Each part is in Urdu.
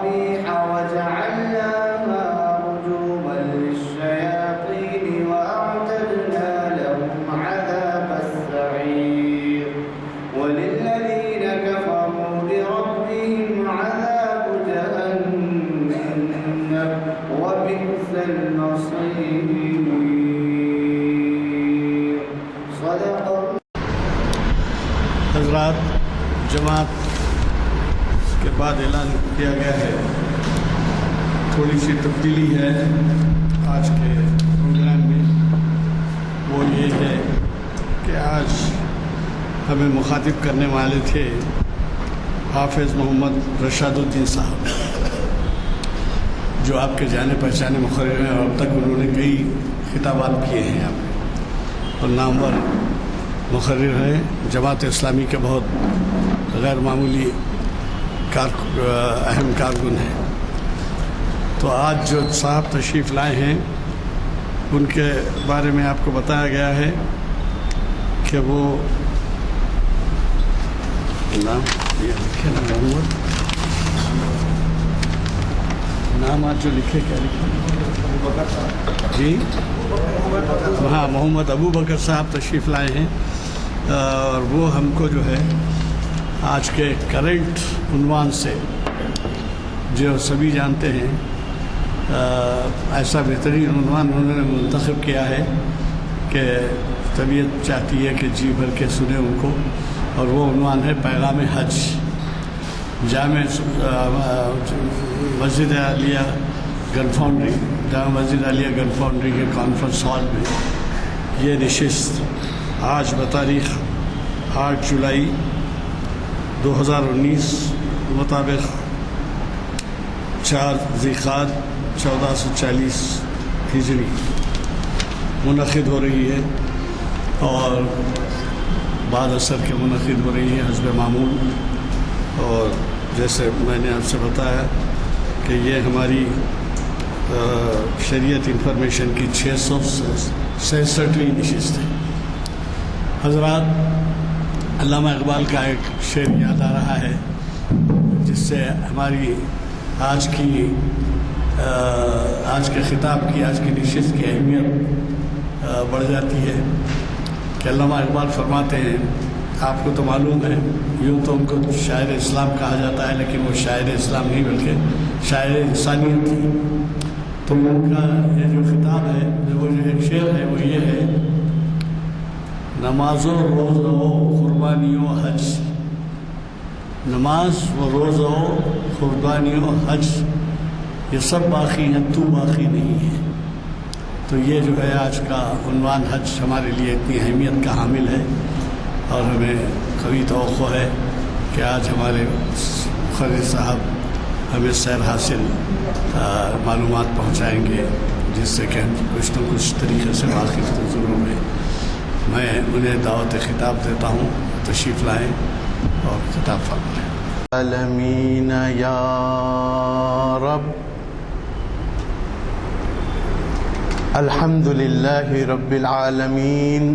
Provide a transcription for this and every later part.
ومصابيح وجعلناها رجوما للشياطين وأعتدنا لهم عذاب السعير وللذين كفروا بربهم عذاب جهنم وبئس المصير. صدق. حضرات، جماعت کے بعد اعلان کیا گیا ہے، تھوڑی سی تبدیلی ہے آج کے پروگرام میں. وہ یہ ہے کہ آج ہمیں مخاطب کرنے والے تھے حافظ محمد رشاد الدین صاحب، جو آپ کے جانے پہچانے مقرر ہیں اور اب تک انہوں نے کئی خطابات کیے ہیں آپ اور نامور مقرر ہیں. جماعت اسلامی کے بہت غیر معمولی اہم کارکن ہیں. تو آج جو صاحب تشریف لائے ہیں ان کے بارے میں آپ کو بتایا گیا ہے کہ وہ نام لکھے نا محمد، نام آج جو لکھے کیا لکھے جی ہاں محمد ابو بکر صاحب تشریف لائے ہیں اور وہ ہم کو جو ہے آج کے کرنٹ عنوان سے جو سبھی جانتے ہیں ایسا بہترین عنوان انہوں نے منتخب کیا ہے کہ طبیعت چاہتی ہے کہ جی بھر کے سنیں ان کو، اور وہ عنوان ہے پیغام حج. جامع مسجد عالیہ گن فاؤنڈری، جامع مسجد عالیہ گن فاؤنڈری کے کانفرنس ہال میں یہ نشست آج بتاریخ 8 جولائی 2019 مطابق 4 ذی-القعدہ 1440 ہجری منعقد ہو رہی ہے، اور بعد اثر کے منعقد ہو رہی ہے حسب معمول. اور جیسے میں نے آپ سے بتایا کہ یہ ہماری شریعت انفارمیشن کی 666ویں نشست ہے. حضرات، علامہ اقبال کا ایک شعر یاد آ رہا ہے جس سے ہماری آج کے خطاب کی، آج کی نشست کی اہمیت بڑھ جاتی ہے کہ علامہ اقبال فرماتے ہیں، آپ کو تو معلوم ہے یوں تو ان کو شاعر اسلام کہا جاتا ہے، لیکن وہ شاعر اسلام نہیں بلکہ شاعر انسانیت تھی. تو ان کا یہ جو خطاب ہے، وہ جو ایک شعر ہے وہ یہ ہے: نماز و روز و قربانی و حج، نماز و روز و قربانی و حج، یہ سب باقی ہیں، تو باقی نہیں ہے. تو یہ جو ہے آج کا عنوان حج ہمارے لیے اتنی اہمیت کا حامل ہے، اور ہمیں قوی توقع ہے کہ آج ہمارے مقرر صاحب ہمیں سیر حاصل معلومات پہنچائیں گے جس سے کہ کچھ نہ کچھ طریقے سے واقف ضرور ہوئے. میں انہیں دعوت خطاب دیتا ہوں، تشریف لائیں اور خطاب فرمائیں. العالمین یا رب، الحمد للہ رب العالمین،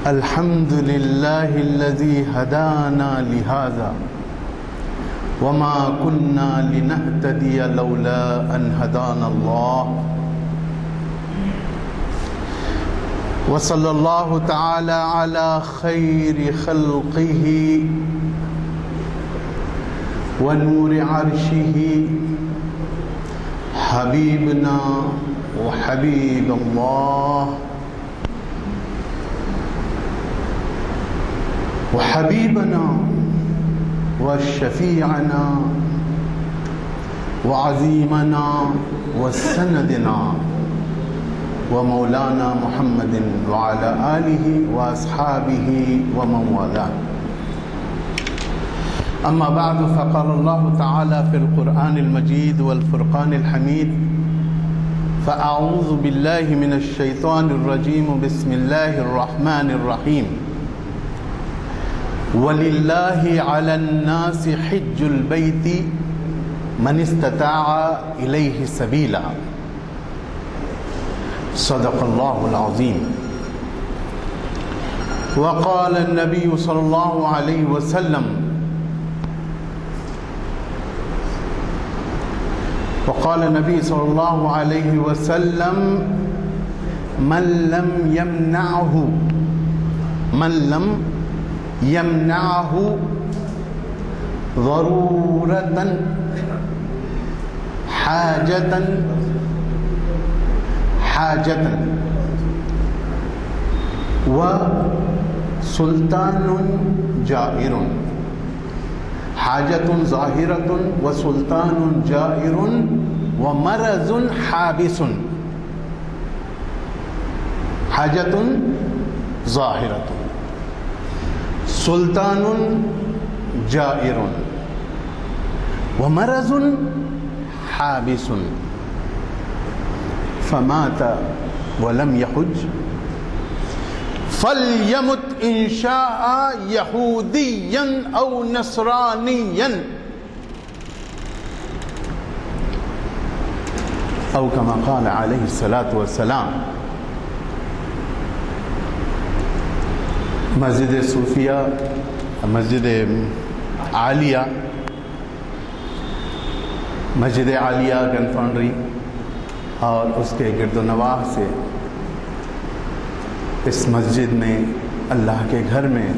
الحمد للہ الذی ہدانا لہذا وما كنا لنهتدي لولا ان هدانا اللہ، وصلی اللہ تعالی علی خیر خلقہ ونور عرشہ حبیبنا وحبیب اللہ وحبیبنا وشفیعنا وعظیمنا وسندنا ومولانا محمد وعلى آلہ واصحابہ ومن والاه. اما بعد، فقال اللہ تعالی فی القرآن المجید والفرقان الحمید: فاعوذ باللہ من الشیطان الرجیم، بسم اللہ الرحمن الرحیم. وَلِلَّهِ عَلَى النَّاسِ حِجُّ الْبَيْتِ مَنِ اسْتَطَاعَ إِلَيْهِ سَبِيلًا. صدق اللہ العظیم. وقال النبی صلی اللہ علیہ وسلم: وقال النبي صلى الله عليه وسلم من لم يمنعه ضرورة حاجة وسلطان جائر، حاجة ظاهرة وسلطان جائر ومرض حابس. حاجة ظاهرة، سلطان جائر ومرض حابس. فمات ولم يحج فليمت إن شاء يهوديا أو نصرانيا أو كما قال عليه الصلاة والسلام. مسجد صوفیہ، مسجد عالیہ گن فاؤنڈری اور اس کے گرد و نواح سے اس مسجد میں اللہ کے گھر میں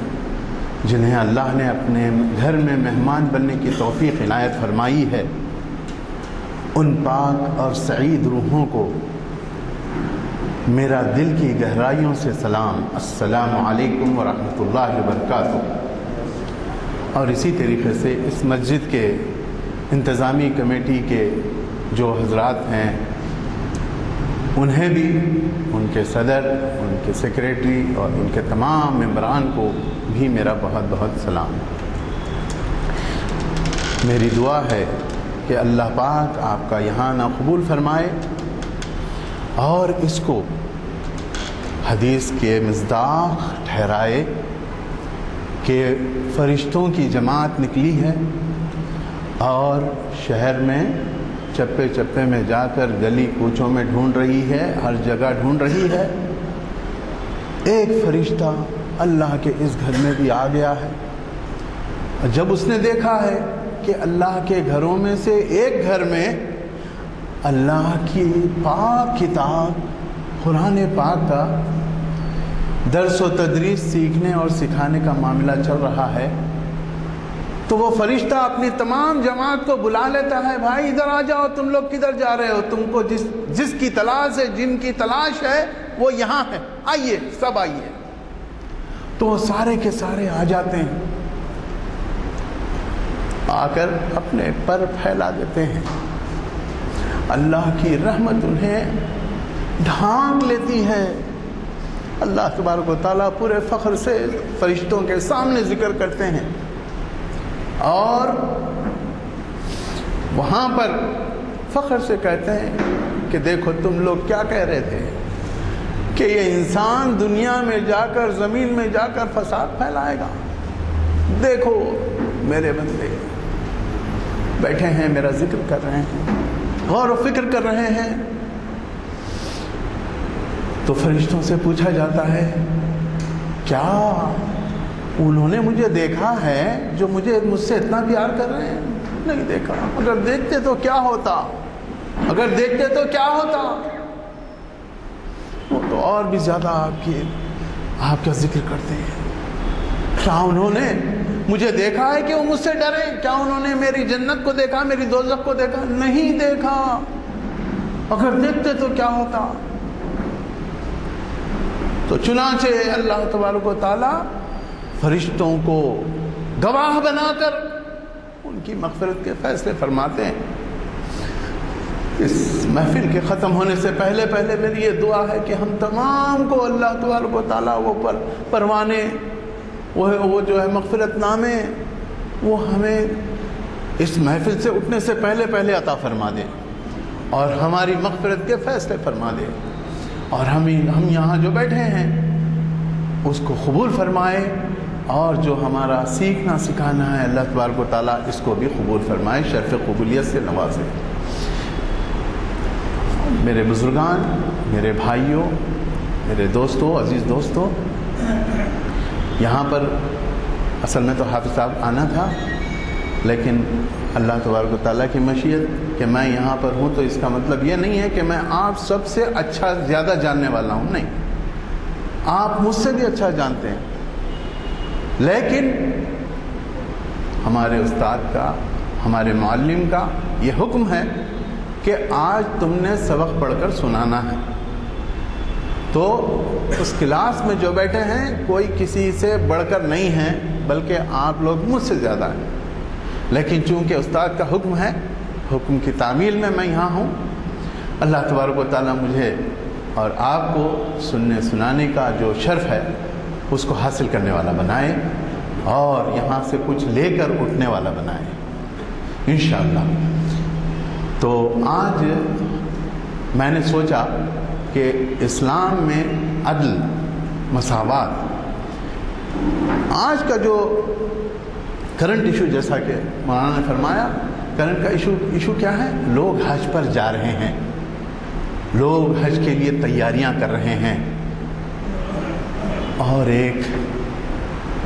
جنہیں اللہ نے اپنے گھر میں مہمان بننے کی توفیق عنایت فرمائی ہے، ان پاک اور سعید روحوں کو میرا دل کی گہرائیوں سے سلام، السلام علیکم ورحمۃ اللہ وبرکاتہ. اور اسی طریقے سے اس مسجد کے انتظامی کمیٹی کے جو حضرات ہیں انہیں بھی، ان کے صدر، ان کے سیکریٹری اور ان کے تمام ممبران کو بھی میرا بہت بہت سلام. میری دعا ہے کہ اللہ پاک آپ کا یہاں آنا قبول فرمائے اور اس کو حدیث کے مصداق ٹھہرائے کہ فرشتوں کی جماعت نکلی ہے اور شہر میں چپے چپے میں جا کر گلی کوچوں میں ڈھونڈ رہی ہے، ہر جگہ ڈھونڈ رہی ہے. ایک فرشتہ اللہ کے اس گھر میں بھی آ گیا ہے. جب اس نے دیکھا ہے کہ اللہ کے گھروں میں سے ایک گھر میں اللہ کی پاک کتاب قرآن پاک کا درس و تدریس سیکھنے اور سکھانے کا معاملہ چل رہا ہے، تو وہ فرشتہ اپنی تمام جماعت کو بلا لیتا ہے، بھائی ادھر آ جاؤ، تم لوگ کدھر جا رہے ہو؟ تم کو جس کی تلاش ہے، جن کی تلاش ہے وہ یہاں ہے، آئیے سب آئیے. تو وہ سارے کے سارے آ جاتے ہیں، آ کر اپنے پر پھیلا دیتے ہیں. اللہ کی رحمت انہیں ڈھانک لیتی ہے. اللہ تبارک و تعالیٰ پورے فخر سے فرشتوں کے سامنے ذکر کرتے ہیں اور وہاں پر فخر سے کہتے ہیں کہ دیکھو تم لوگ کیا کہہ رہے تھے کہ یہ انسان دنیا میں جا کر، زمین میں جا کر فساد پھیلائے گا. دیکھو میرے بندے بیٹھے ہیں، میرا ذکر کر رہے ہیں، غور و فکر کر رہے ہیں. تو فرشتوں سے پوچھا جاتا ہے کیا انہوں نے مجھے دیکھا ہے جو مجھ سے اتنا پیار کر رہے ہیں؟ نہیں دیکھا. اگر دیکھتے تو کیا ہوتا، اگر دیکھتے تو کیا ہوتا، وہ تو اور بھی زیادہ آپ کا ذکر کرتے ہیں. کیا انہوں نے مجھے دیکھا ہے کہ وہ مجھ سے ڈرے؟ کیا انہوں نے میری جنت کو دیکھا، میری دوزخ کو دیکھا؟ نہیں دیکھا. اگر دیکھتے تو کیا ہوتا. تو چنانچہ اللہ تبارک و تعالی فرشتوں کو گواہ بنا کر ان کی مغفرت کے فیصلے فرماتے ہیں. اس محفل کے ختم ہونے سے پہلے میری یہ دعا ہے کہ ہم تمام کو اللہ تبارک و تعالیٰ وہ پروانے، وہ جو ہے مغفرت نامے، وہ ہمیں اس محفل سے اٹھنے سے پہلے عطا فرما دیں اور ہماری مغفرت کے فیصلے فرما دیں. اور ہم یہاں جو بیٹھے ہیں اس کو قبول فرمائے اور جو ہمارا سیکھنا سکھانا ہے اللہ تبارک و تعالیٰ اس کو بھی قبول فرمائے، شرف قبولیت سے نوازے. میرے بزرگان، میرے بھائیوں، میرے دوستوں، عزیز دوستوں، یہاں پر اصل میں تو حافظ صاحب آنا تھا لیکن اللہ تبارک و تعالیٰ کی مشیت کہ میں یہاں پر ہوں، تو اس کا مطلب یہ نہیں ہے کہ میں آپ سب سے اچھا زیادہ جاننے والا ہوں، نہیں، آپ مجھ سے بھی اچھا جانتے ہیں، لیکن ہمارے استاد کا، ہمارے معلم کا یہ حکم ہے کہ آج تم نے سبق پڑھ کر سنانا ہے۔ تو اس کلاس میں جو بیٹھے ہیں کوئی کسی سے بڑھ کر نہیں ہیں، بلکہ آپ لوگ مجھ سے زیادہ ہیں، لیکن چونکہ استاد کا حکم ہے، حکم کی تعمیل میں میں یہاں ہوں۔ اللہ تبارک و تعالیٰ مجھے اور آپ کو سننے سنانے کا جو شرف ہے اس کو حاصل کرنے والا بنائے، اور یہاں سے کچھ لے کر اٹھنے والا بنائے انشاءاللہ۔ تو آج میں نے سوچا کہ اسلام میں عدل، مساوات، آج کا جو کرنٹ ایشو، جیسا کہ مولانا نے فرمایا، کرنٹ کا ایشو کیا ہے؟ لوگ حج پر جا رہے ہیں، لوگ حج کے لیے تیاریاں کر رہے ہیں، اور ایک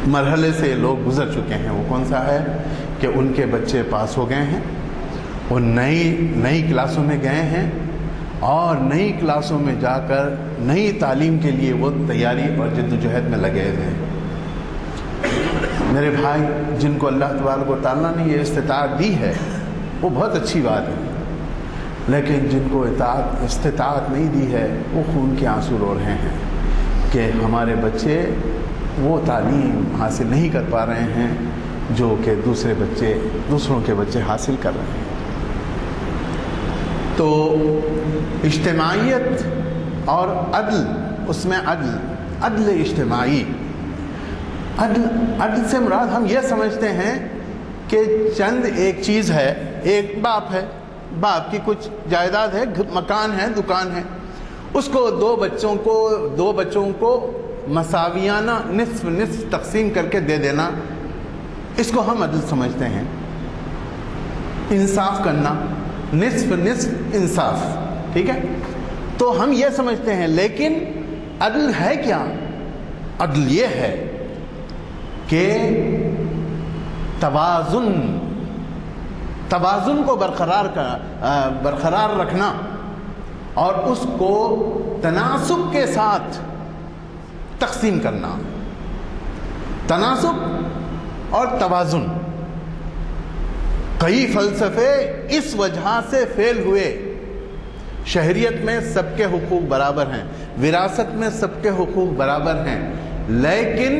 مرحلے سے لوگ گزر چکے ہیں۔ وہ کون سا ہے؟ کہ ان کے بچے پاس ہو گئے ہیں، وہ نئی کلاسوں میں گئے ہیں، اور نئی کلاسوں میں جا کر نئی تعلیم کے لیے وہ تیاری اور جد و جہد میں لگے ہوئے ہیں۔ میرے بھائی، جن کو اللہ تبارک و تعالیٰ نے یہ استطاعت دی ہے وہ بہت اچھی بات ہے، لیکن جن کو استطاعت نہیں دی ہے وہ خون کے آنسو رو رہے ہیں کہ ہمارے بچے وہ تعلیم حاصل نہیں کر پا رہے ہیں جو کہ دوسروں کے بچے حاصل کر رہے ہیں۔ تو اجتماعیت اور عدل، اس میں عدل اجتماعی، عدل سے مراد ہم یہ سمجھتے ہیں کہ چند ایک چیز ہے، ایک باپ ہے، باپ کی کچھ جائیداد ہے، مکان ہے، دکان ہے، اس کو دو بچوں کو مساویانہ نصف تقسیم کر کے دے دینا، اس کو ہم عدل سمجھتے ہیں۔ انصاف کرنا، نصف انصاف، ٹھیک ہے، تو ہم یہ سمجھتے ہیں۔ لیکن عدل ہے کیا؟ عدل یہ ہے کہ توازن کو برقرار رکھنا، اور اس کو تناسب کے ساتھ تقسیم کرنا۔ تناسب اور توازن، کئی فلسفے اس وجہ سے فیل ہوئے۔ شہریت میں سب کے حقوق برابر ہیں، وراثت میں سب کے حقوق برابر ہیں، لیکن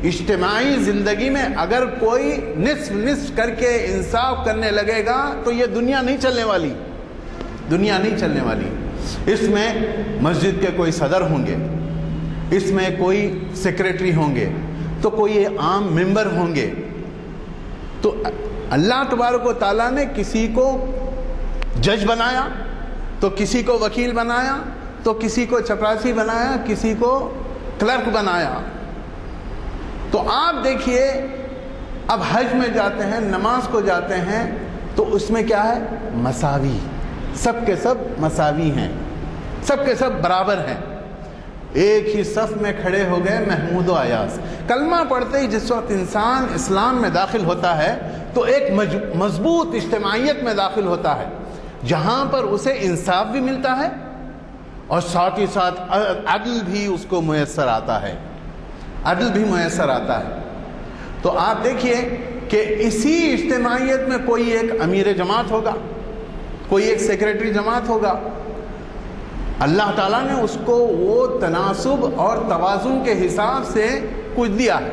اجتماعی زندگی میں اگر کوئی نصف کر کے انصاف کرنے لگے گا تو یہ دنیا نہیں چلنے والی۔ اس میں مسجد کے کوئی صدر ہوں گے، اس میں کوئی سیکریٹری ہوں گے، تو کوئی عام ممبر ہوں گے۔ تو اللہ تبارک و تعالیٰ نے کسی کو جج بنایا، تو کسی کو وکیل بنایا، تو کسی کو چپراسی بنایا، کسی کو کلرک بنایا۔ تو آپ دیکھیے، اب حج میں جاتے ہیں، نماز کو جاتے ہیں، تو اس میں کیا ہے؟ مساوی، سب کے سب مساوی ہیں، سب کے سب برابر ہیں۔ ایک ہی صف میں کھڑے ہو گئے محمود و ایاز۔ کلمہ پڑھتے ہی جس وقت انسان اسلام میں داخل ہوتا ہے تو ایک مضبوط اجتماعیت میں داخل ہوتا ہے، جہاں پر اسے انصاف بھی ملتا ہے اور ساتھ ہی ساتھ عدل بھی اس کو میسر آتا ہے، تو آپ دیکھیے کہ اسی اجتماعیت میں کوئی ایک امیر جماعت ہوگا، کوئی ایک سیکریٹری جماعت ہوگا، اللہ تعالیٰ نے اس کو وہ تناسب اور توازن کے حساب سے کچھ دیا ہے،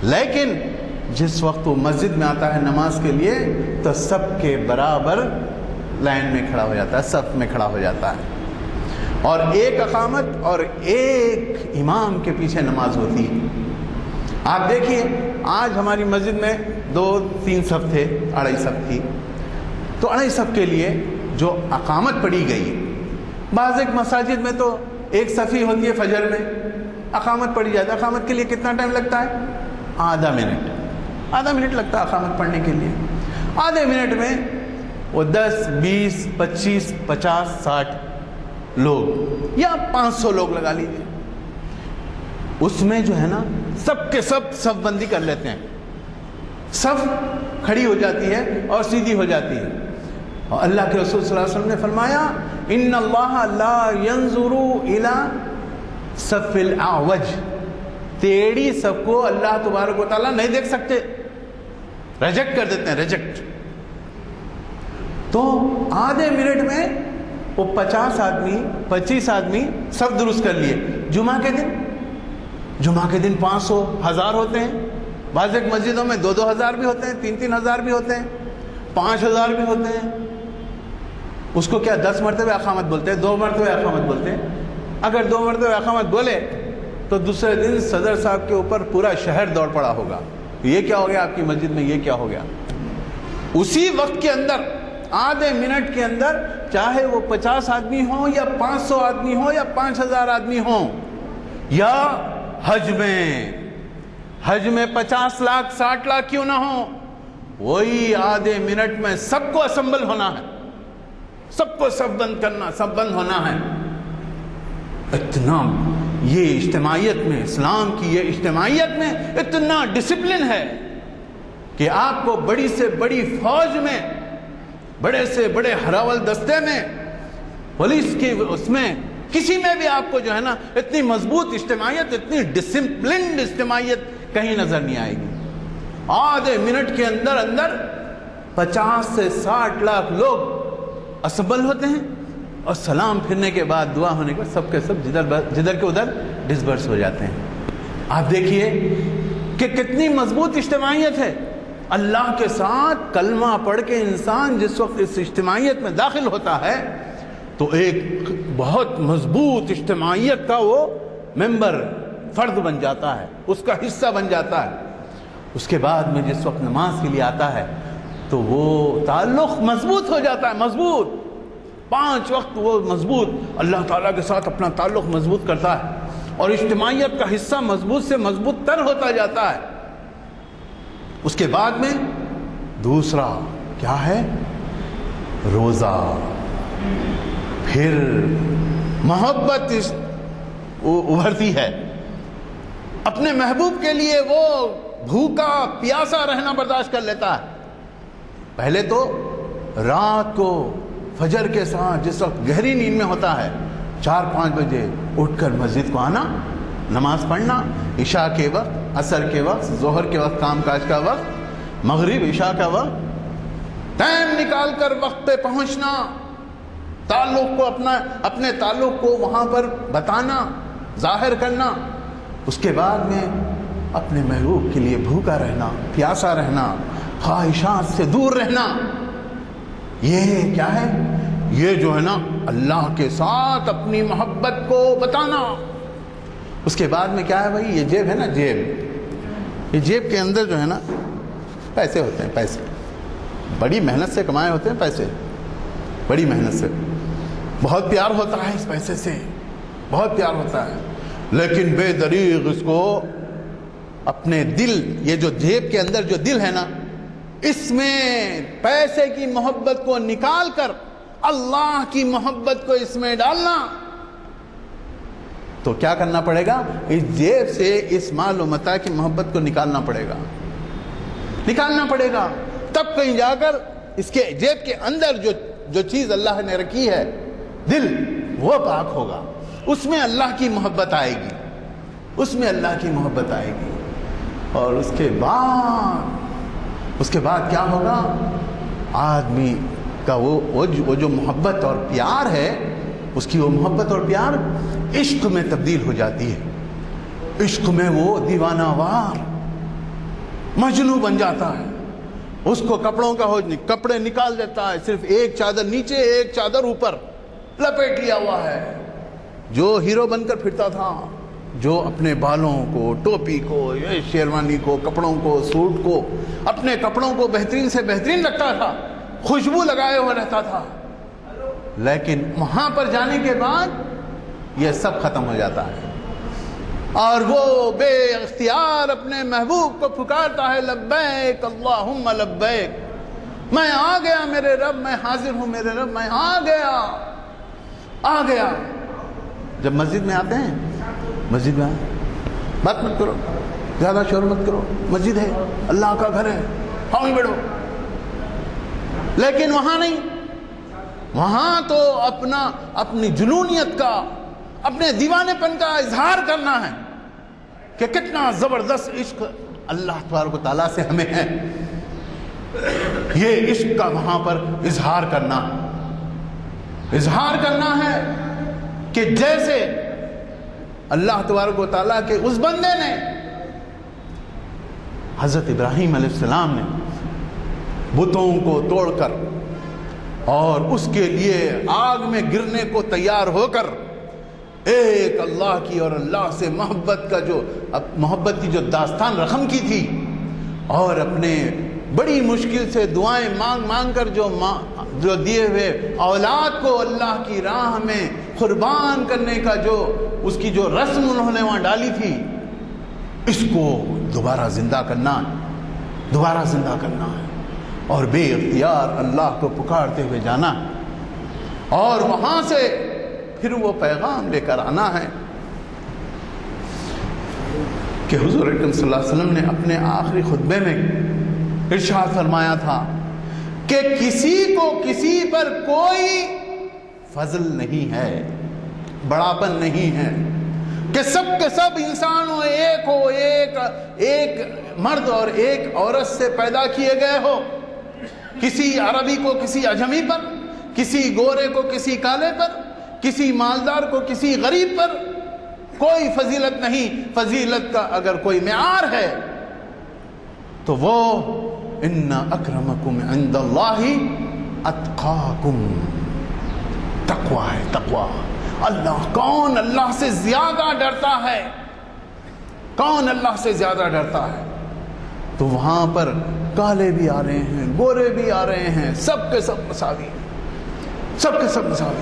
لیکن جس وقت وہ مسجد میں آتا ہے نماز کے لیے تو سب کے برابر لائن میں کھڑا ہو جاتا ہے، صف میں کھڑا ہو جاتا ہے، اور ایک اقامت اور ایک امام کے پیچھے نماز ہوتی ہے۔ آپ دیکھیے، آج ہماری مسجد میں 2-3 صف تھے، 2.5 صف تھی، تو 2.5 صف کے لیے جو اقامت پڑھی گئی، بعض ایک مساجد میں تو 1 صف ہی ہوتی ہے، فجر میں اقامت پڑھی جاتی ہے۔ اقامت کے لیے کتنا ٹائم لگتا ہے؟ آدھا منٹ لگتا ہے اقامت پڑھنے کے لیے۔ آدھے منٹ میں وہ 10 20 25 50 60 لوگ یا 500 لوگ لگا لیجیے، اس میں جو ہے نا سب کے سب صف بندی کر لیتے ہیں، صف کھڑی ہو جاتی ہے اور سیدھی ہو جاتی ہے. اور اللہ کے رسول صلی اللہ علیہ وسلم نے فرمایا ان اللہ لا ينظر الى صف الاعوج، ٹیڑھی صف کو اللہ تبارک و تعالیٰ نہیں دیکھ سکتے، ریجیکٹ کر دیتے ہیں، ریجیکٹ. تو آدھے منٹ میں وہ 50 آدمی 25 آدمی صف درست کر لیے. جمعہ کے دن 500 1000 ہوتے ہیں، بعض ایک مسجدوں میں 2 ہزار بھی ہوتے ہیں، 3 ہزار بھی ہوتے ہیں، 5000 بھی ہوتے ہیں. اس کو کیا 10 مرتبہ اقامت بولتے ہیں، 2 مرتبہ اقامت بولتے ہیں. اگر 2 مرتبہ اقامت بولے تو دوسرے دن صدر صاحب کے اوپر پورا شہر دوڑ پڑا ہوگا، یہ کیا ہو گیا آپ کی مسجد میں، یہ کیا ہو گیا. اسی وقت کے اندر آدھے منٹ کے اندر چاہے وہ 50 آدمی ہوں یا 500 آدمی ہوں یا 5000 آدمی ہوں، یا حج میں 50 لاکھ 60 لاکھ کیوں نہ ہوں، وہی آدھے منٹ میں سب کو اسمبل ہونا ہے، سب کو صف بند کرنا، سب بند ہونا ہے. اتنا یہ اجتماعیت میں، اسلام کی یہ اجتماعیت میں اتنا ڈسپلن ہے کہ آپ کو بڑی سے بڑی فوج میں، بڑے سے بڑے ہراول دستے میں، پولیس کی اس میں، کسی میں بھی آپ کو جو ہے نا اتنی مضبوط اجتماعیت، اتنی ڈسپلنڈ اجتماعیت کہیں نظر نہیں آئے گی. آدھے منٹ کے اندر 50 سے 60 لاکھ لوگ اسمبل ہوتے ہیں، اور سلام پھرنے کے بعد، دعا ہونے کے بعد سب کے سب جدھر کے ادھر ڈسبرس ہو جاتے ہیں. آپ دیکھیے کہ کتنی مضبوط اجتماعیت ہے. اللہ کے ساتھ کلمہ پڑھ کے انسان جس وقت اس اجتماعیت میں داخل ہوتا ہے تو ایک بہت مضبوط اجتماعیت کا وہ ممبر، فرد بن جاتا ہے، اس کا حصہ بن جاتا ہے. اس کے بعد میں جس وقت نماز کے لیے آتا ہے تو وہ تعلق مضبوط ہو جاتا ہے، مضبوط 5 وقت وہ مضبوط اللہ تعالیٰ کے ساتھ اپنا تعلق مضبوط کرتا ہے، اور اجتماعیت کا حصہ مضبوط سے مضبوط تر ہوتا جاتا ہے. اس کے بعد میں دوسرا کیا ہے، روزہ. پھر محبت ابھرتی ہے. اپنے محبوب کے لیے وہ بھوکا پیاسا رہنا برداشت کر لیتا ہے. پہلے تو رات کو فجر کے ساتھ جس وقت گہری نیند میں ہوتا ہے 4-5 بجے اٹھ کر مسجد کو آنا، نماز پڑھنا، عشاء کے وقت، عصر کے وقت، ظہر کے وقت کام کاج کا وقت، مغرب عشاء کا وقت، ٹائم نکال کر وقت پہ پہنچنا، تعلق کو اپنے تعلق کو وہاں پر بتانا، ظاہر کرنا. اس کے بعد میں اپنے محبوب کے لیے بھوکا رہنا، پیاسا رہنا، خواہشات سے دور رہنا. یہ کیا ہے؟ یہ جو ہے نا اللہ کے ساتھ اپنی محبت کو بتانا. اس کے بعد میں کیا ہے بھائی، یہ جیب ہے نا، جیب، یہ جیب کے اندر جو ہے نا پیسے ہوتے ہیں، پیسے بڑی محنت سے کمائے ہوتے ہیں، پیسے بڑی محنت سے. بہت پیار ہوتا ہے اس پیسے سے، بہت پیار ہوتا ہے، لیکن بے دریغ اس کو اپنے دل، یہ جو جیب کے اندر جو دل ہے نا، اس میں پیسے کی محبت کو نکال کر اللہ کی محبت کو اس میں ڈالنا. تو کیا کرنا پڑے گا؟ اس جیب سے اس مال و متاع کی محبت کو نکالنا پڑے گا، نکالنا پڑے گا. تب کہیں جا کر اس کے جیب کے اندر جو چیز اللہ نے رکھی ہے، دل، وہ پاک ہوگا. اس میں اللہ کی محبت آئے گی، اس میں اللہ کی محبت آئے گی. اور اس کے بعد کیا ہوگا؟ آدمی کا وہ جو محبت اور پیار ہے، اس کی وہ محبت اور پیار عشق میں تبدیل ہو جاتی ہے. عشق میں وہ دیوانہ وار مجنو بن جاتا ہے. اس کو کپڑوں کا کپڑے نکال دیتا ہے، صرف ایک چادر نیچے ایک چادر اوپر لپیٹ لیا ہوا ہے. جو ہیرو بن کر پھرتا تھا، جو اپنے بالوں کو، ٹوپی کو، شیروانی کو، کپڑوں کو، سوٹ کو، اپنے کپڑوں کو بہترین سے بہترین رکھتا تھا، خوشبو لگائے ہوا رہتا تھا، لیکن وہاں پر جانے کے بعد یہ سب ختم ہو جاتا ہے. اور وہ بے اختیار اپنے محبوب کو پکارتا ہے، لبیک اللہم لبیک، میں آ گیا میرے رب، میں حاضر ہوں میرے رب، میں آ گیا. جب مسجد میں آتے ہیں، مسجد میں بات مت کرو، زیادہ شور مت کرو، مسجد ہے، اللہ کا گھر ہے، ہاں بیٹھو. لیکن وہاں نہیں، وہاں تو اپنی جنونیت کا، اپنے دیوانے پن کا اظہار کرنا ہے کہ کتنا زبردست عشق اللہ تبارک و تعالیٰ سے ہمیں ہے. یہ عشق کا وہاں پر اظہار کرنا ہے کہ جیسے اللہ تبارک و تعالیٰ کے اس بندے نے، حضرت ابراہیم علیہ السلام نے بتوں کو توڑ کر اور اس کے لیے آگ میں گرنے کو تیار ہو کر ایک اللہ کی اور اللہ سے محبت کی جو داستان رقم کی تھی، اور اپنے بڑی مشکل سے دعائیں مانگ کر جو دیے ہوئے اولاد کو اللہ کی راہ میں قربان کرنے کا اس کی جو رسم انہوں نے وہاں ڈالی تھی، اس کو دوبارہ زندہ کرنا ہے اور بے اختیار اللہ کو پکارتے ہوئے جانا اور وہاں سے پھر وہ پیغام لے کر آنا ہے کہ حضور اکرم صلی اللہ علیہ وسلم نے اپنے آخری خطبے میں ارشاد فرمایا تھا کہ کسی کو کسی پر کوئی فضل نہیں ہے، بڑاپن نہیں ہے، کہ سب کے سب انسان ایک مرد اور ایک عورت سے پیدا کیے گئے ہو، کسی عربی کو کسی عجمی پر، کسی گورے کو کسی کالے پر، کسی مالدار کو کسی غریب پر کوئی فضیلت نہیں. فضیلت کا اگر کوئی معیار ہے تو وہ ان اکرمکم عند اللہ اتقاکم، تقوی ہے، تقوی. کون اللہ سے زیادہ ڈرتا ہے؟ کون اللہ سے زیادہ ڈرتا ہے؟ تو وہاں پر کالے بھی آ رہے ہیں، گورے بھی آ رہے ہیں، سب کے سب مساوی، سب کے سب مساوی.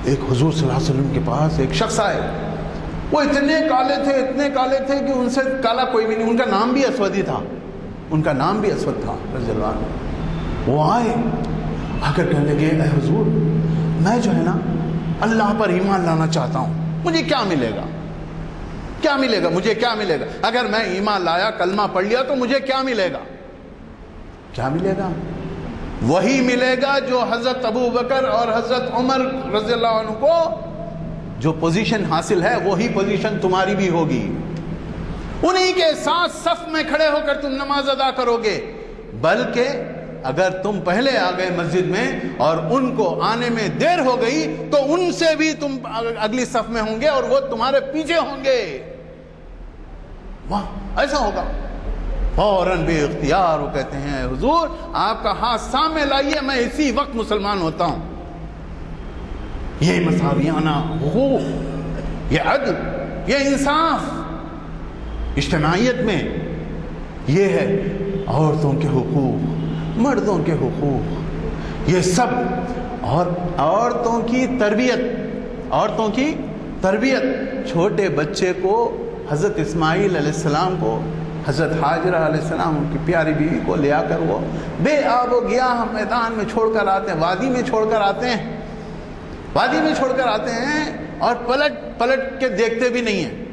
ایک حضور صلی اللہ علیہ وسلم کے پاس ایک شخص آئے، وہ اتنے کالے تھے کہ ان سے کالا کوئی بھی نہیں. ان کا نام بھی اسود ہی تھا، رضی اللہ عنہ. وہ آئے، آ کر کہنے لگے اے حضور، میں جو ہے نا اللہ پر ایمان لانا چاہتا ہوں، مجھے کیا ملے گا؟ مجھے کیا ملے گا؟ اگر میں ایمان لایا، کلمہ پڑھ لیا تو مجھے کیا ملے گا؟ وہی ملے گا جو حضرت ابو بکر اور حضرت عمر رضی اللہ عنہ کو جو پوزیشن حاصل ہے، وہی پوزیشن تمہاری بھی ہوگی. انہی کے ساتھ صف میں کھڑے ہو کر تم نماز ادا کرو گے. بلکہ اگر تم پہلے آ گئے مسجد میں اور ان کو آنے میں دیر ہو گئی تو ان سے بھی تم اگلی صف میں ہوں گے اور وہ تمہارے پیچھے ہوں گے. واہ، ایسا ہوگا. فوراً بے اختیار وہ کہتے ہیں حضور آپ کا ہاتھ سامنے لائیے، میں اسی وقت مسلمان ہوتا ہوں. یہ مساویانہ حقوق، یہ عدل، یہ انصاف اجتماعیت میں یہ ہے. عورتوں کے حقوق، مردوں کے حقوق، یہ سب. اور عورتوں کی تربیت. چھوٹے بچے کو حضرت اسماعیل علیہ السلام کو حضرت حاجرہ علیہ السلام ان کی پیاری بیوی کو لے آ کر وہ بے آب و گیاہ میدان میں چھوڑ کر آتے ہیں، وادی میں چھوڑ کر آتے ہیں اور پلٹ کے دیکھتے بھی نہیں ہیں،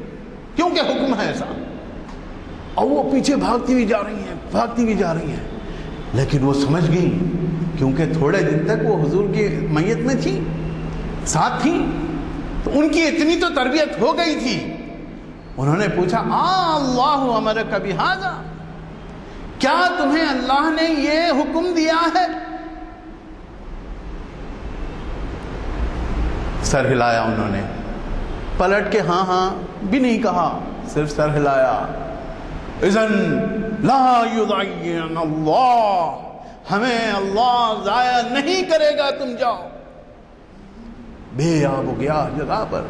کیونکہ حکم ہے ایسا. اور وہ پیچھے بھاگتی بھی جا رہی ہیں. لیکن وہ سمجھ گئی، کیونکہ تھوڑے دن تک وہ حضور کی میت میں تھی، ساتھ تھی، تو ان کی اتنی تو تربیت ہو گئی تھی. انہوں نے پوچھا اللہ امرک بہذا، کیا تمہیں اللہ نے یہ حکم دیا ہے؟ سر ہلایا انہوں نے، پلٹ کے ہاں بھی نہیں کہا، صرف سر ہلایا. اذن لا یضیعن اللہ، ہمیں اللہ ضائع نہیں کرے گا، تم جاؤ. بے آب و گیا جگہ پر.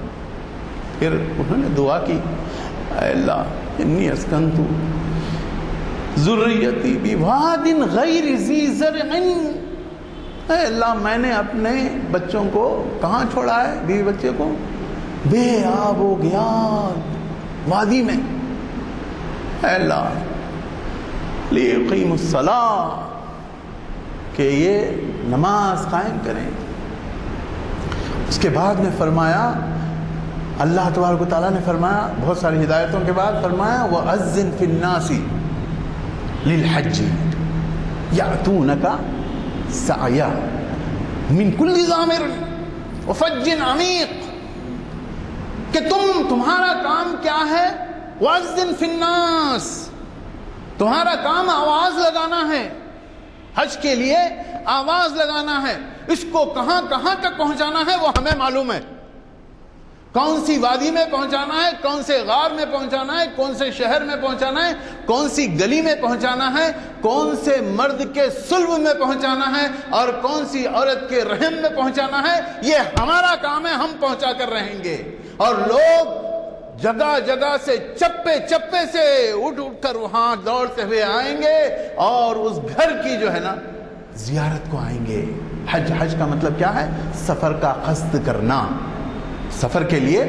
پھر انہوں نے دعا کی، اے اللہ انی اسکنت ذریتی بواد غیر ذی زرع، اے اللہ میں نے اپنے بچوں کو کہاں چھوڑا ہے، بیوی بچے کو؟ بے آب و گیا وادی میں. اے اللہ لیقیم الصلاۃ، کہ یہ نماز قائم کریں. اس کے بعد میں فرمایا اللہ تبارک و تعالیٰ نے فرمایا بہت ساری ہدایتوں کے بعد فرمایا وَأَذِّن فِي النَّاسِ لِلْحَجِّ يَأْتُونَكَ سَعْيًا مِنْ كُلِّ ضَامِرٍ وَفَجٍّ عَمِيقٍ کہ تمہارا کام کیا ہے؟ وَأَذِّن فِي النَّاسِ، تمہارا کام آواز لگانا ہے، حج کے لیے آواز لگانا ہے۔ اس کو کہاں کہاں تک پہنچانا ہے وہ ہمیں معلوم ہے، کون سی وادی میں پہنچانا ہے، کون سے غار میں پہنچانا ہے، کون سے شہر میں پہنچانا ہے، کون سی گلی میں پہنچانا ہے، کون سے مرد کے صلب میں پہنچانا ہے اور کون سی عورت کے رحم میں پہنچانا ہے، یہ ہمارا کام ہے، ہم پہنچا کر رہیں گے۔ اور لوگ جگہ جگہ سے چپے چپے سے اٹھ کر وہاں دوڑتے ہوئے آئیں گے اور اس گھر کی جو ہے نا زیارت کو آئیں گے۔ حج کا مطلب کیا ہے؟ سفر کا قصد کرنا، سفر کے لیے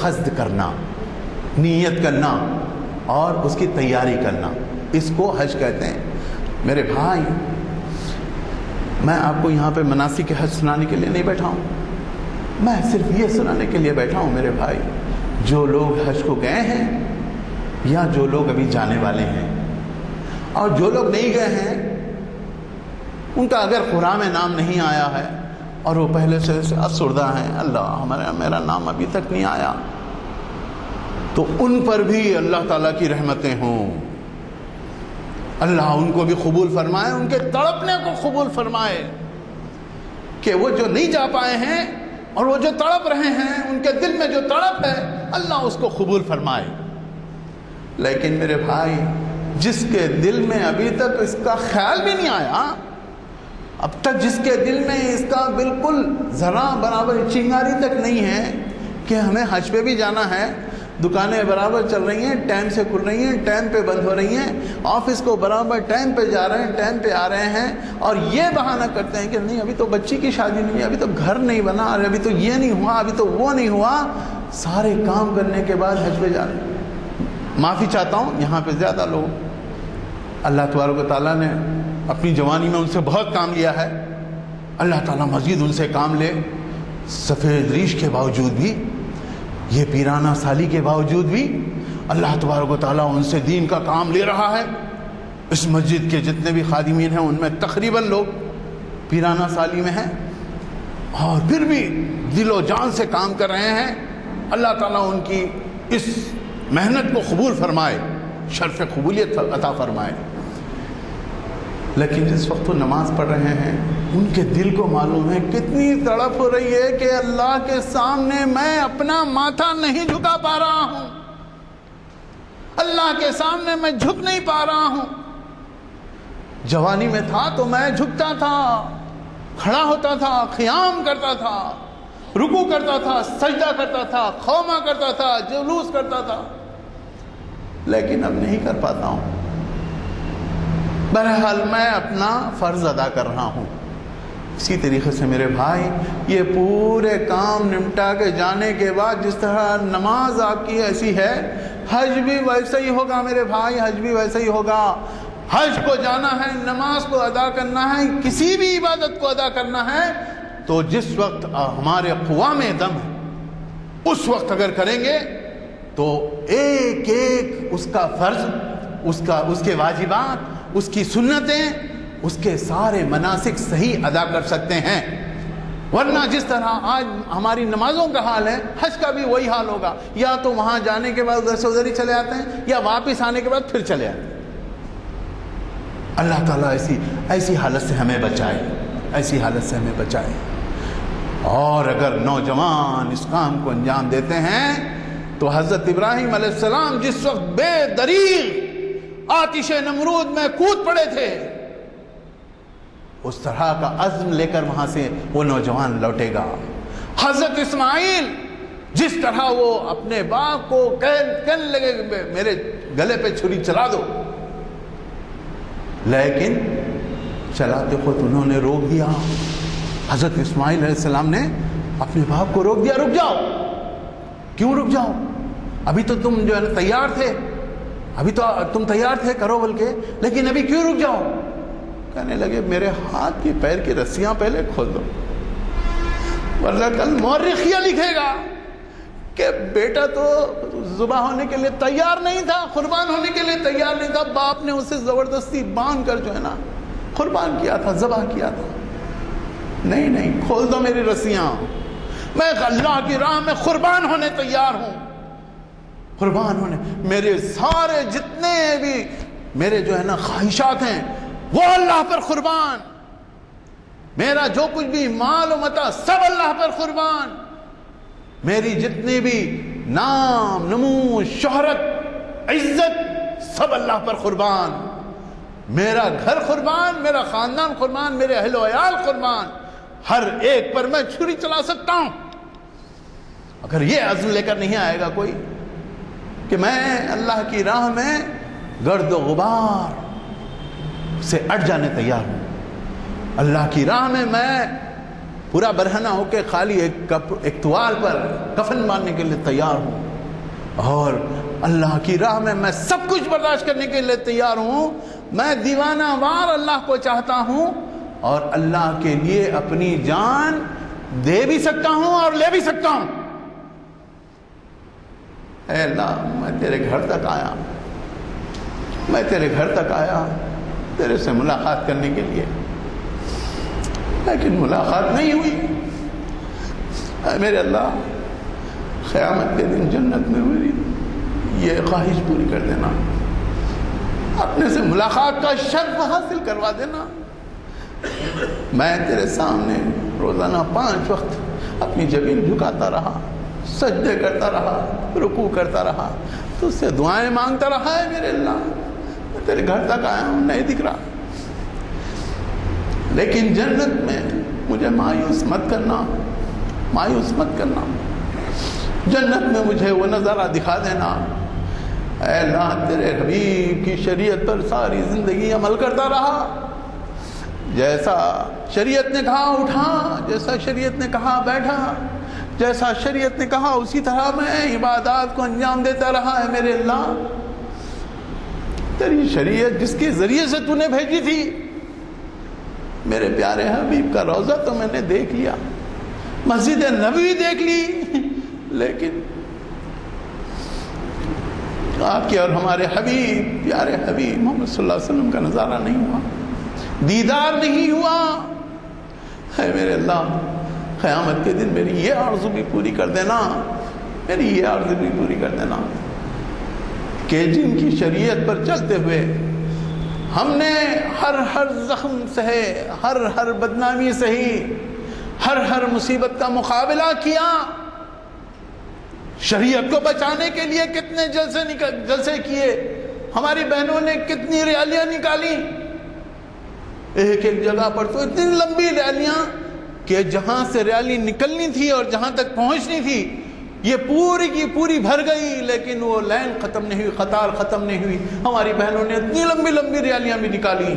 قصد کرنا، نیت کرنا اور اس کی تیاری کرنا، اس کو حج کہتے ہیں۔ میرے بھائی، میں آپ کو یہاں پہ مناسک حج سنانے کے لیے نہیں بیٹھا ہوں، میں صرف یہ سنانے کے لیے بیٹھا ہوں میرے بھائی، جو لوگ حج کو گئے ہیں یا جو لوگ ابھی جانے والے ہیں اور جو لوگ نہیں گئے ہیں، ان کا اگر قرآن میں نام نہیں آیا ہے اور وہ پہلے سے افسردہ ہیں، اللہ میرا نام ابھی تک نہیں آیا، تو ان پر بھی اللہ تعالیٰ کی رحمتیں ہوں، اللہ ان کو بھی قبول فرمائے، ان کے تڑپنے کو قبول فرمائے، کہ وہ جو نہیں جا پائے ہیں اور وہ جو تڑپ رہے ہیں، ان کے دل میں جو تڑپ ہے اللہ اس کو قبول فرمائے۔ لیکن میرے بھائی، جس کے دل میں ابھی تک اس کا خیال بھی نہیں آیا، اب تک جس کے دل میں اس کا بالکل ذرا برابر چنگاری تک نہیں ہے کہ ہمیں حج پہ بھی جانا ہے، دکانیں برابر چل رہی ہیں، ٹائم سے کھل رہی ہیں، ٹائم پہ بند ہو رہی ہیں، آفس کو برابر ٹائم پہ جا رہے ہیں، ٹائم پہ آ رہے ہیں، اور یہ بہانہ کرتے ہیں کہ نہیں ابھی تو بچی کی شادی نہیں ہے، ابھی تو گھر نہیں بنا، اور ابھی تو یہ نہیں ہوا، ابھی تو وہ نہیں ہوا، سارے کام کرنے کے بعد حج پہ جا رہے ہیں۔ معافی چاہتا ہوں، یہاں پہ زیادہ لوگ اللہ تبارک و تعالیٰ نے اپنی جوانی میں ان سے بہت کام لیا ہے، اللہ تعالیٰ مزید ان سے کام لے، سفید ریش کے باوجود بھی، یہ پیرانہ سالی کے باوجود بھی اللہ تبارک و تعالیٰ ان سے دین کا کام لے رہا ہے۔ اس مسجد کے جتنے بھی خادمین ہیں ان میں تقریباً لوگ پیرانہ سالی میں ہیں، اور پھر بھی دل و جان سے کام کر رہے ہیں۔ اللہ تعالیٰ ان کی اس محنت کو قبول فرمائے، شرف قبولیت عطا فرمائے۔ لیکن جس وقت وہ نماز پڑھ رہے ہیں، ان کے دل کو معلوم ہے کتنی تڑپ ہو رہی ہے کہ اللہ کے سامنے میں اپنا ماتھا نہیں جھکا پا رہا ہوں، اللہ کے سامنے میں جھک نہیں پا رہا ہوں۔ جوانی میں تھا تو میں جھکتا تھا، کھڑا ہوتا تھا، قیام کرتا تھا، رکوع کرتا تھا، سجدہ کرتا تھا، خوما کرتا تھا، جلوس کرتا تھا، لیکن اب نہیں کر پاتا ہوں۔ بہرحال میں اپنا فرض ادا کر رہا ہوں۔ اسی طریقے سے میرے بھائی، یہ پورے کام نمٹا کے جانے کے بعد جس طرح نماز آپ کی ایسی ہے، حج بھی ویسا ہی ہوگا میرے بھائی، حج بھی ویسا ہی ہوگا۔ حج کو جانا ہے، نماز کو ادا کرنا ہے، کسی بھی عبادت کو ادا کرنا ہے، تو جس وقت ہمارے قوام دم ہے اس وقت اگر کریں گے تو ایک ایک اس کا فرض، اس کے واجبات، اس کی سنتیں، اس کے سارے مناسک صحیح ادا کر سکتے ہیں۔ ورنہ جس طرح آج ہماری نمازوں کا حال ہے، حج کا بھی وہی حال ہوگا، یا تو وہاں جانے کے بعد ادھر سے ادھر ہی چلے آتے ہیں، یا واپس آنے کے بعد پھر چلے آتے ہیں۔ اللہ تعالیٰ ایسی حالت سے ہمیں بچائے، ایسی حالت سے ہمیں بچائے۔ اور اگر نوجوان اس کام کو انجام دیتے ہیں تو حضرت ابراہیم علیہ السلام جس وقت بے دریغ آتش نمرود میں کود پڑے تھے، اس طرح کا عزم لے کر وہاں سے وہ نوجوان لوٹے گا۔ حضرت اسماعیل جس طرح وہ اپنے باپ کو کہنے لگے میرے گلے پہ چھری چلا دو، لیکن چلاتے خود انہوں نے روک دیا۔ حضرت اسماعیل علیہ السلام نے اپنے باپ کو روک دیا، رک جاؤ۔ کیوں رک جاؤ؟ ابھی تو تم جو ہے نا تیار تھے، ابھی تو تم تیار تھے، کرو بلکہ، لیکن ابھی کیوں رک جاؤ؟ کہنے لگے میرے ہاتھ کی پیر کی رسیاں پہلے کھول دو، ورنہ کل مورخ یہ لکھے گا کہ بیٹا تو ذبح ہونے کے لیے تیار نہیں تھا، قربان ہونے کے لیے تیار نہیں تھا، باپ نے اسے زبردستی باندھ کر جو ہے نا قربان کیا تھا، ذبح کیا تھا۔ نہیں، کھول دو میری رسیاں، میں اللہ کی راہ میں قربان ہونے تیار ہوں، قربان ہونے، میرے سارے جتنے بھی میرے جو ہے نا خواہشات ہیں وہ اللہ پر قربان، میرا جو کچھ بھی مال و متاع سب اللہ پر قربان، میری جتنی بھی نام، نمو، شہرت، عزت سب اللہ پر قربان، میرا گھر قربان، میرا خاندان قربان، میرے اہل و عیال قربان، ہر ایک پر میں چھری چلا سکتا ہوں۔ اگر یہ عزم لے کر نہیں آئے گا کوئی کہ میں اللہ کی راہ میں گرد و غبار سے اٹ جانے تیار ہوں، اللہ کی راہ میں پورا برہنہ ہو کے خالی ایک توال پر کفن مارنے کے لیے تیار ہوں، اور اللہ کی راہ میں سب کچھ برداشت کرنے کے لیے تیار ہوں، میں دیوانہ وار اللہ کو چاہتا ہوں اور اللہ کے لیے اپنی جان دے بھی سکتا ہوں اور لے بھی سکتا ہوں۔ اے اللہ، میں تیرے گھر تک آیا تیرے سے ملاقات کرنے کے لیے، لیکن ملاقات نہیں ہوئی۔ اے میرے اللہ، قیامت کے دن جنت میں میری یہ خواہش پوری کر دینا، اپنے سے ملاقات کا شرف حاصل کروا دینا۔ میں تیرے سامنے روزانہ 5 وقت اپنی جبین جھکاتا رہا، سجدے کرتا رہا، رکوع کرتا رہا، تو اس سے دعائیں مانگتا رہا۔ ہے میرے اللہ، میں تیرے گھر تک آیا ہوں، نہیں دکھ رہا، لیکن جنت میں مجھے مایوس مت کرنا، جنت میں مجھے وہ نظارہ دکھا دینا۔ اے اللہ، تیرے حبیب کی شریعت پر ساری زندگی عمل کرتا رہا، جیسا شریعت نے کہا اٹھا، جیسا شریعت نے کہا بیٹھا، جیسا شریعت نے کہا اسی طرح میں عبادات کو انجام دیتا رہا۔ ہے میرے اللہ، تیری شریعت جس کے ذریعے سے تو نے بھیجی تھی، میرے پیارے حبیب کا روضہ تو میں نے دیکھ لیا، مسجد نبوی دیکھ لی، لیکن آپ کے اور ہمارے حبیب، پیارے حبیب محمد صلی اللہ علیہ وسلم کا نظارہ نہیں ہوا، دیدار نہیں ہوا۔ ہے میرے اللہ، قیامت کے دن میری یہ آرزو بھی پوری کر دینا، کہ جن کی شریعت پر چلتے ہوئے ہم نے ہر زخم سہے، ہر بدنامی سہی، ہر مصیبت کا مقابلہ کیا، شریعت کو بچانے کے لیے کتنے جلسے کیے، ہماری بہنوں نے کتنی ریالیاں نکالی، ایک جگہ پر تو اتنی لمبی ریالیاں کہ جہاں سے ریالی نکلنی تھی اور جہاں تک پہنچنی تھی یہ پوری کی پوری بھر گئی، لیکن وہ لائن ختم نہیں ہوئی، قطار ختم نہیں ہوئی۔ ہماری بہنوں نے اتنی لمبی ریالیاں بھی نکالی۔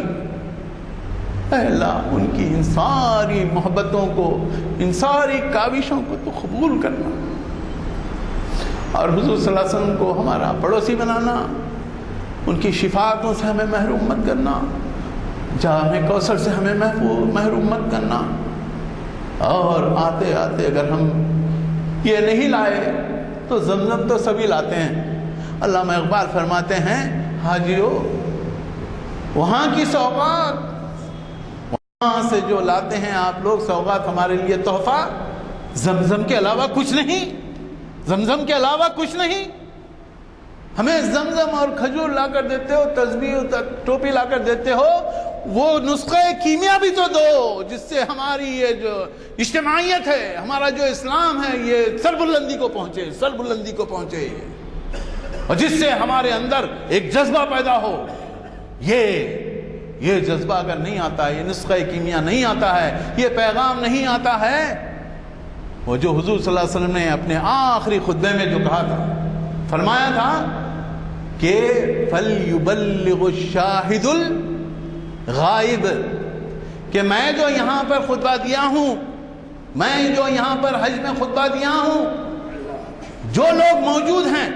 اے اللہ، ان کی ان ساری محبتوں کو، ان ساری کاوشوں کو تو قبول کرنا، اور حضور صلی اللہ علیہ وسلم کو ہمارا پڑوسی بنانا، ان کی شفاعتوں سے ہمیں محروم مت کرنا، جام کوثر سے ہمیں محروم مت کرنا۔ اور آتے آتے اگر ہم یہ نہیں لائے تو زمزم تو سبھی لاتے ہیں۔ علامہ اقبال فرماتے ہیں، حاجیو وہاں کی سوغات، وہاں سے جو لاتے ہیں آپ لوگ سوغات ہمارے لیے تحفہ، زمزم کے علاوہ کچھ نہیں، زمزم کے علاوہ کچھ نہیں۔ ہمیں زمزم اور کھجور لا کر دیتے ہو، تسبیح ٹوپی لا کر دیتے ہو، وہ نسخہ کیمیا بھی تو دو جس سے ہماری یہ جو اجتماعیت ہے، ہمارا جو اسلام ہے، یہ سربلندی کو پہنچے، اور جس سے ہمارے اندر ایک جذبہ پیدا ہو۔ یہ جذبہ اگر نہیں آتا ہے، یہ نسخہ کیمیا نہیں آتا ہے، یہ پیغام نہیں آتا ہے، وہ جو حضور صلی اللہ علیہ وسلم نے اپنے آخری خطبے میں جو کہا تھا، فرمایا تھا کہ فَلْيُبَلِّغُ الشَّاهِدُ الْغَائِبِ، کہ میں جو یہاں پر خطبہ دیا ہوں، میں جو یہاں پر حج میں خطبہ دیا ہوں، جو لوگ موجود ہیں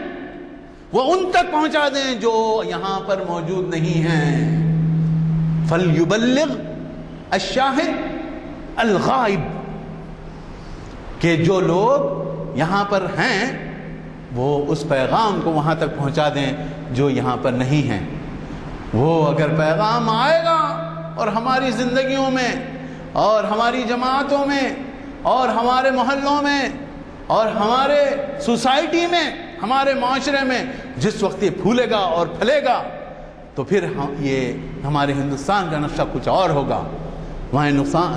وہ ان تک پہنچا دیں جو یہاں پر موجود نہیں ہیں۔ فَلْيُبَلِّغْ الشَّاهِدُ الْغَائِبِ، کہ جو لوگ یہاں پر ہیں وہ اس پیغام کو وہاں تک پہنچا دیں جو یہاں پر نہیں ہیں۔ وہ اگر پیغام آئے گا اور ہماری زندگیوں میں اور ہماری جماعتوں میں اور ہمارے محلوں میں اور ہمارے سوسائٹی میں، ہمارے معاشرے میں جس وقت یہ پھولے گا اور پھلے گا، تو پھر یہ ہمارے ہندوستان کا نقشہ کچھ اور ہوگا۔ وہاں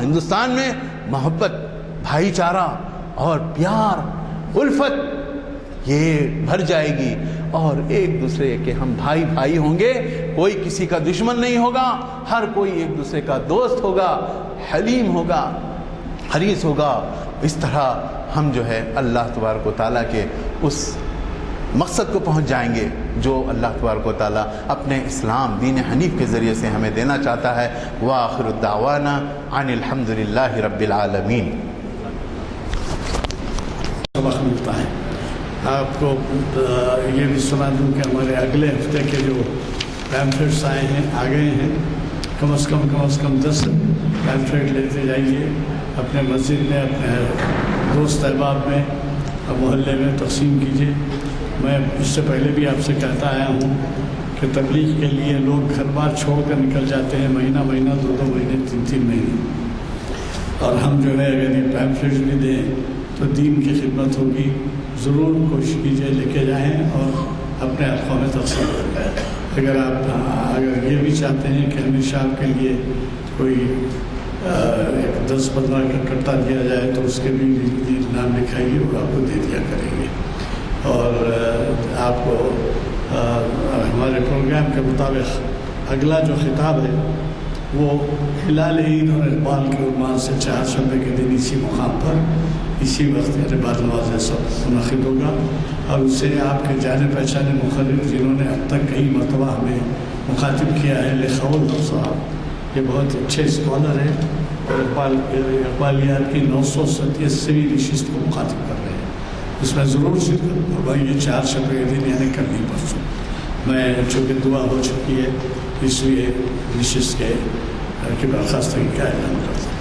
ہندوستان میں محبت، بھائی چارہ اور پیار، الفت یہ بھر جائے گی، اور ایک دوسرے کے ہم بھائی بھائی ہوں گے، کوئی کسی کا دشمن نہیں ہوگا، ہر کوئی ایک دوسرے کا دوست ہوگا، حلیم ہوگا، حریص ہوگا۔ اس طرح ہم جو ہے اللہ تبارک و تعالیٰ کے اس مقصد کو پہنچ جائیں گے جو اللہ تبارک و تعالیٰ اپنے اسلام دین حنیف کے ذریعے سے ہمیں دینا چاہتا ہے۔ وآخر الدعوانا ان الحمد للہ رب العالمین۔ سبق ملتا ہے۔ آپ کو یہ بھی سنا دوں کہ ہمارے اگلے ہفتے کے جو پیمفلیٹس آئے ہیں، آ گئے ہیں، کم از کم 10 پیمفلیٹ لیتے جائیے، اپنے مسجد میں، اپنے دوست احباب میں، محلے میں تقسیم کیجیے۔ میں اس سے پہلے بھی آپ سے کہتا آیا ہوں کہ تبلیغ کے لیے لوگ گھر بار چھوڑ کر نکل جاتے ہیں، مہینہ 2 مہینے 3 مہینے، اور ہم جو ہے اگر یہ پیمفلیٹ بھی دیں تو دین کی خدمت ہوگی۔ ضرور کوشش کیجیے لے کے جائیں اور اپنے حلقوں میں تقسیم کریں۔ اگر یہ بھی چاہتے ہیں کہ ہمیشہ آپ کے لیے کوئی 10-15 کا کٹا دیا جائے تو اس کے بھی نام لکھائیے اور آپ کو دے دیا کریں گے۔ اور آپ کو ہمارے پروگرام کے مطابق اگلا جو خطاب ہے وہ ہلال عید اور اقبال کے عنوان سے 4 شنبے کے دن اسی مقام پر اسی وقت بعد نماز سب منعقد ہوگا، اور اس سے آپ کے جانے پہچانے مقرر جنہوں نے اب تک کئی مرتبہ ہمیں مخاطب کیا ہے، لخول صاحب یہ بہت اچھے اسکالر ہیں اور اقبالیات کی 987ویں نشست کو مخاطب کر رہے ہیں، اس میں ضرور شرکت ہوگا۔ یہ 4 شنبے کے دن یعنی کل نہیں پرسوں، میں چونکہ دعا ہو چکی ہے اس لیے نشست کے برخاستگی کا اعلان کرتا ہوں۔